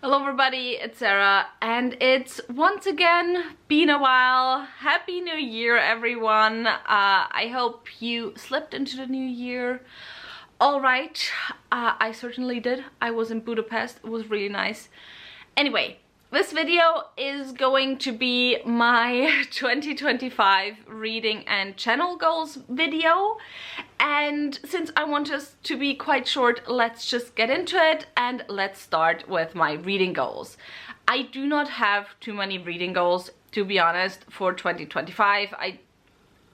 Hello everybody, it's Sarah and it's once again been a while. Happy New Year everyone. I hope you slept into the new year alright. I certainly did. I was in Budapest, it was really nice. Anyway, this video is going to be my 2025 reading and channel goals video. And since I want us to be quite short, let's just get into it and let's start with my reading goals. I do not have too many reading goals, to be honest, for 2025. I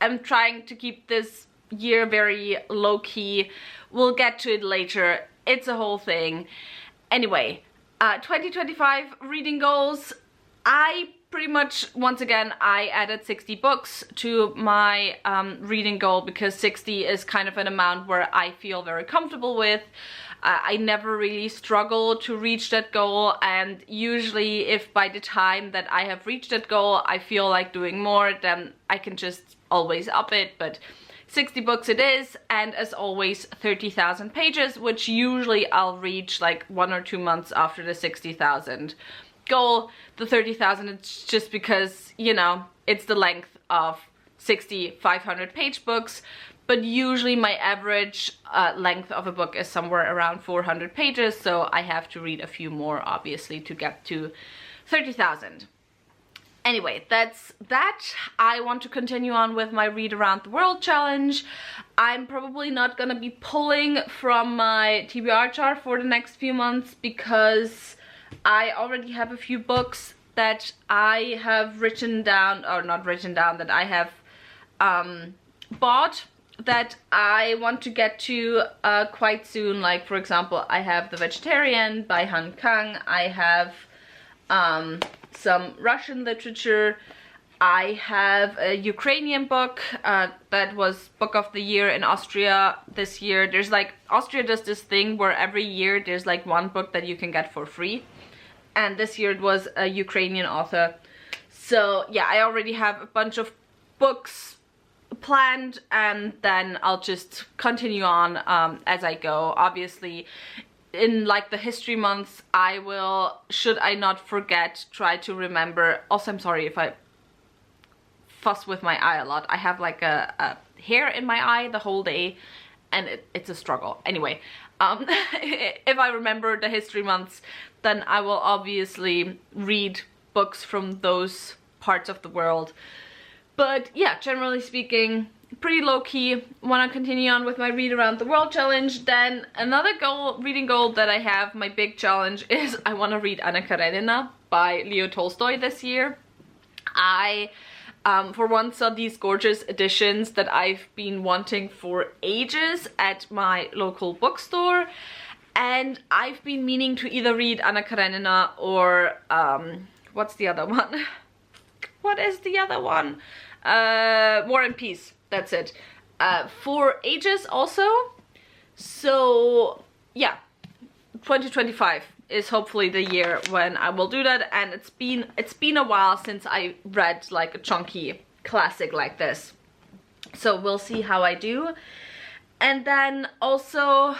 am trying to keep this year very low-key. We'll get to it later. It's a whole thing. Anyway, 2025 reading goals. I pretty much, once again, I added 60 books to my reading goal because 60 is kind of an amount where I feel very comfortable with. I never really struggle to reach that goal, and usually if by the time that I have reached that goal I feel like doing more, then I can just always up it. But 60 books it is, and as always 30,000 pages, which usually I'll reach like 1 or 2 months after the 60,000 goal. The 30,000 it's just because, you know, it's the length of 60 500 page books, but usually my average length of a book is somewhere around 400 pages, so I have to read a few more obviously to get to 30,000. Anyway, that's that. I want to continue on with my Read Around the World challenge. I'm probably not gonna be pulling from my TBR chart for the next few months because I already have a few books that I have written down, or not written down, that I have bought that I want to get to quite soon. Like, for example, I have The Vegetarian by Han Kang. I have some Russian literature. I have a Ukrainian book that was Book of the Year in Austria this year. There's like, Austria does this thing where every year there's like one book that you can get for free. And this year it was a Ukrainian author. So yeah, I already have a bunch of books planned, and then I'll just continue on as I go. Obviously, in like the history months, I will, should I not forget, try to remember. Also, I'm sorry if I fuss with my eye a lot. I have like a hair in my eye the whole day and it's a struggle. Anyway, if I remember the history months, then I will obviously read books from those parts of the world. But yeah, generally speaking, pretty low-key. Want to continue on with my Read Around the World challenge. Then another goal, reading goal that I have, my big challenge, is I want to read Anna Karenina by Leo Tolstoy this year. I for one saw these gorgeous editions that I've been wanting for ages at my local bookstore, and I've been meaning to either read Anna Karenina or what's the other one? What is the other one? War and Peace, that's it. For ages also. So yeah, 2025 is hopefully the year when I will do that, and it's been a while since I read like a chunky classic like this. So we'll see how I do. And then also,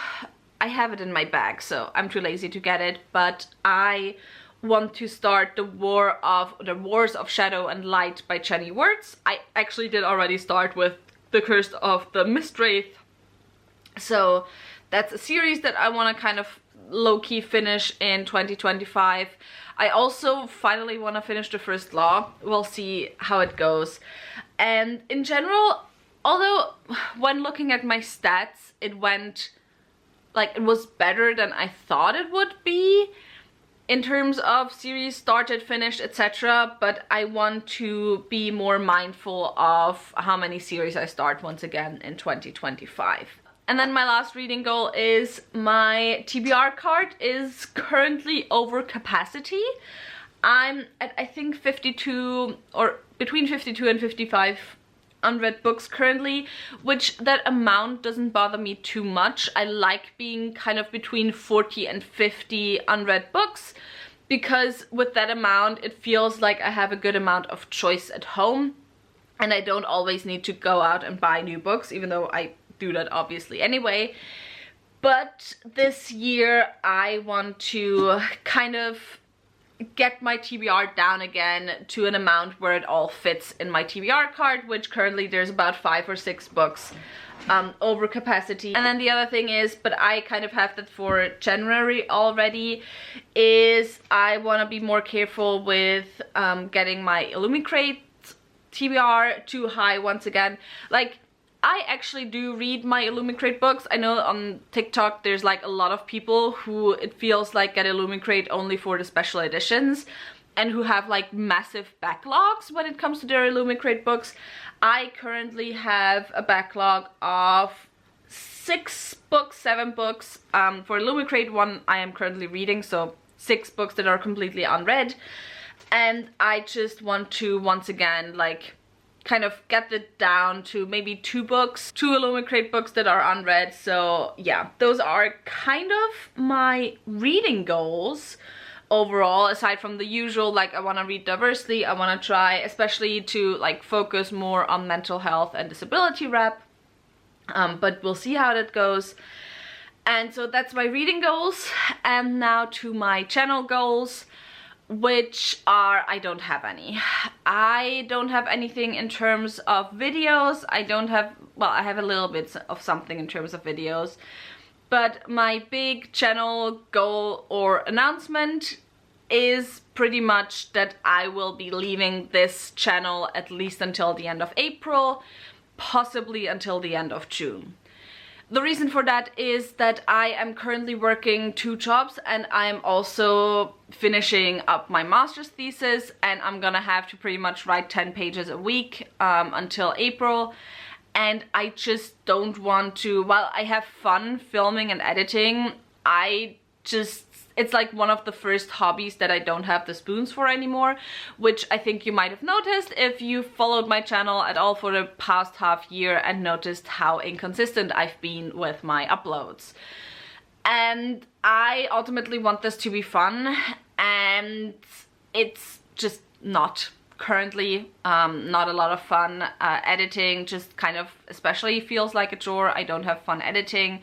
I have it in my bag, so I'm too lazy to get it, but I want to start the Wars of Shadow and Light by Jenny Wirtz. I actually did already start with The Curse of the Mistwraith. So that's a series that I want to kind of low-key finish in 2025. I also finally want to finish The First Law. We'll see how it goes. And in general, although when looking at my stats, it went like, it was better than I thought it would be in terms of series started, finished, etc. But I want to be more mindful of how many series I start once again in 2025. And then my last reading goal is my TBR card is currently over capacity. I'm at, I think, 52 or between 52 and 55 unread books currently, which that amount doesn't bother me too much. I like being kind of between 40 and 50 unread books because with that amount it feels like I have a good amount of choice at home and I don't always need to go out and buy new books, even though I do that obviously anyway. But this year I want to kind of get my TBR down again to an amount where it all fits in my TBR card, which currently there's about 5 or 6 books over capacity. And then the other thing is, but I kind of have that for January already, is I want to be more careful with getting my Illumicrate TBR too high once again. Like, I actually do read my Illumicrate books. I know on TikTok there's like a lot of people who it feels like get Illumicrate only for the special editions and who have like massive backlogs when it comes to their Illumicrate books. I currently have a backlog of 6 books, 7 books. For Illumicrate one I am currently reading, so 6 books that are completely unread. And I just want to once again like kind of get it down to maybe 2 books, 2 Illumicrate books that are unread. So yeah, those are kind of my reading goals overall, aside from the usual, like I want to read diversely. I want to try especially to like focus more on mental health and disability rep, but we'll see how that goes. And so that's my reading goals. And now to my channel goals, which are, I don't have any. I don't have anything in terms of videos. I don't have, well, I have a little bit of something in terms of videos, but my big channel goal or announcement is pretty much that I will be leaving this channel at least until the end of April, possibly until the end of June. The reason for that is that I am currently working 2 jobs and I'm also finishing up my master's thesis, and I'm gonna have to pretty much write 10 pages a week until April. And I just don't want to, while I have fun filming and editing, it's like one of the first hobbies that I don't have the spoons for anymore, which I think you might have noticed if you followed my channel at all for the past half year and noticed how inconsistent I've been with my uploads. And I ultimately want this to be fun, and it's just not currently not a lot of fun. Editing just kind of especially feels like a chore. I don't have fun editing,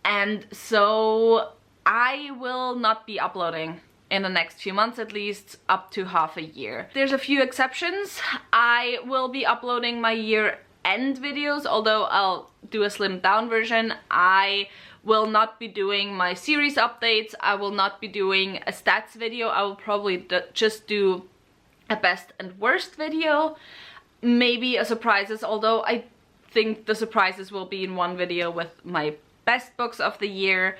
and so I will not be uploading in the next few months, at least up to half a year. There's a few exceptions. I will be uploading my year-end videos, although I'll do a slimmed down version. I will not be doing my series updates. I will not be doing a stats video. I will probably just do a best and worst video. Maybe a surprises, although I think the surprises will be in one video with my best books of the year.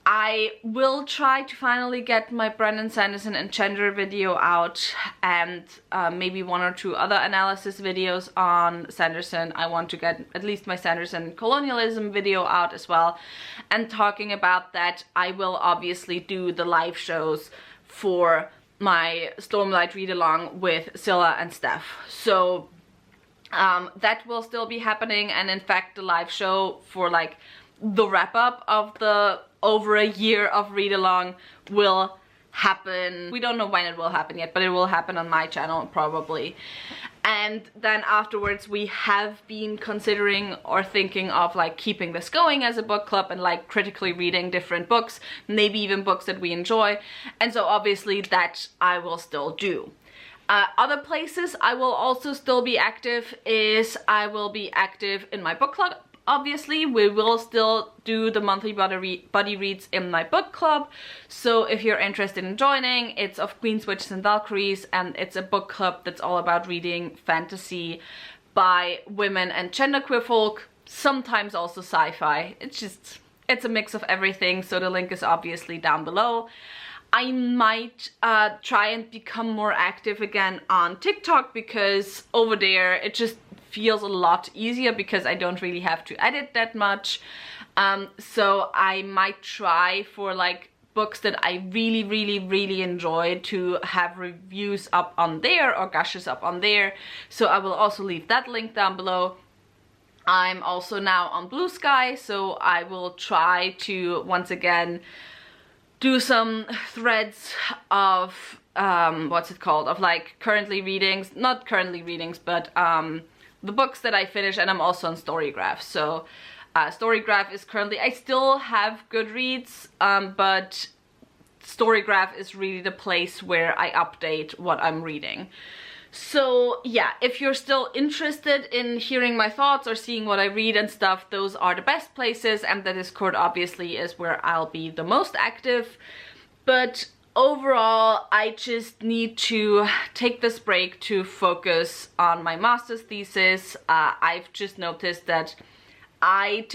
I will try to finally get my Brandon Sanderson and Gender video out, and maybe 1 or 2 other analysis videos on Sanderson. I want to get at least my Sanderson colonialism video out as well. And talking about that, I will obviously do the live shows for my Stormlight read along with Scylla and Steph. So that will still be happening, and in fact the live show for like the wrap up of the over a year of read along will happen. We don't know when it will happen yet, but it will happen on my channel probably. And then afterwards we have been considering or thinking of like keeping this going as a book club and like critically reading different books, maybe even books that we enjoy. And so obviously that I will still do. Other places I will also still be active is I will be active in my book club. Obviously, we will still do the monthly buddy reads in my book club. So if you're interested in joining, it's of Queens, Witches and Valkyries, and it's a book club that's all about reading fantasy by women and genderqueer folk, sometimes also sci-fi. It's a mix of everything, so the link is obviously down below. I might try and become more active again on TikTok, because over there it just feels a lot easier because I don't really have to edit that much. So I might try for like books that I really enjoy to have reviews up on there or gushes up on there. So I will also leave that link down below. I'm also now on Blue Sky, so I will try to once again do some threads of what's it called, of like currently readings, not currently readings, but the books that I finish. And I'm also on Storygraph. So Storygraph is currently, I still have Goodreads, but Storygraph is really the place where I update what I'm reading. So yeah, if you're still interested in hearing my thoughts or seeing what I read and stuff, those are the best places, and the Discord obviously is where I'll be the most active. But overall, I just need to take this break to focus on my master's thesis. I've just noticed that I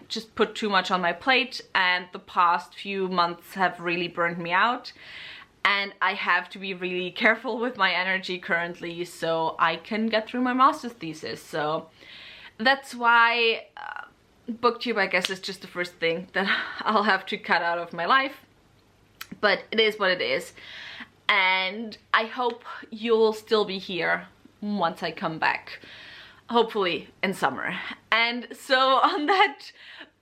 just put too much on my plate, and the past few months have really burned me out. And I have to be really careful with my energy currently so I can get through my master's thesis. So that's why BookTube, I guess, is just the first thing that I'll have to cut out of my life. But it is what it is. And I hope you'll still be here once I come back. Hopefully in summer. And so on that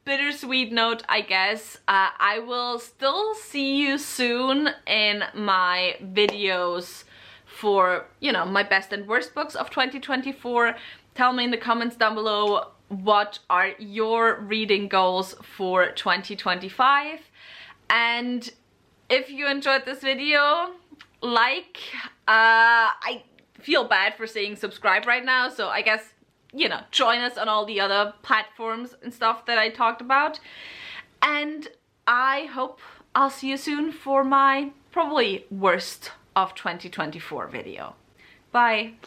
bittersweet note, I guess, I will still see you soon in my videos for, you know, my best and worst books of 2024. Tell me in the comments down below, what are your reading goals for 2025? And if you enjoyed this video, like, I feel bad for saying subscribe right now, so I guess, you know, join us on all the other platforms and stuff that I talked about. And I hope I'll see you soon for my probably worst of 2024 video. Bye!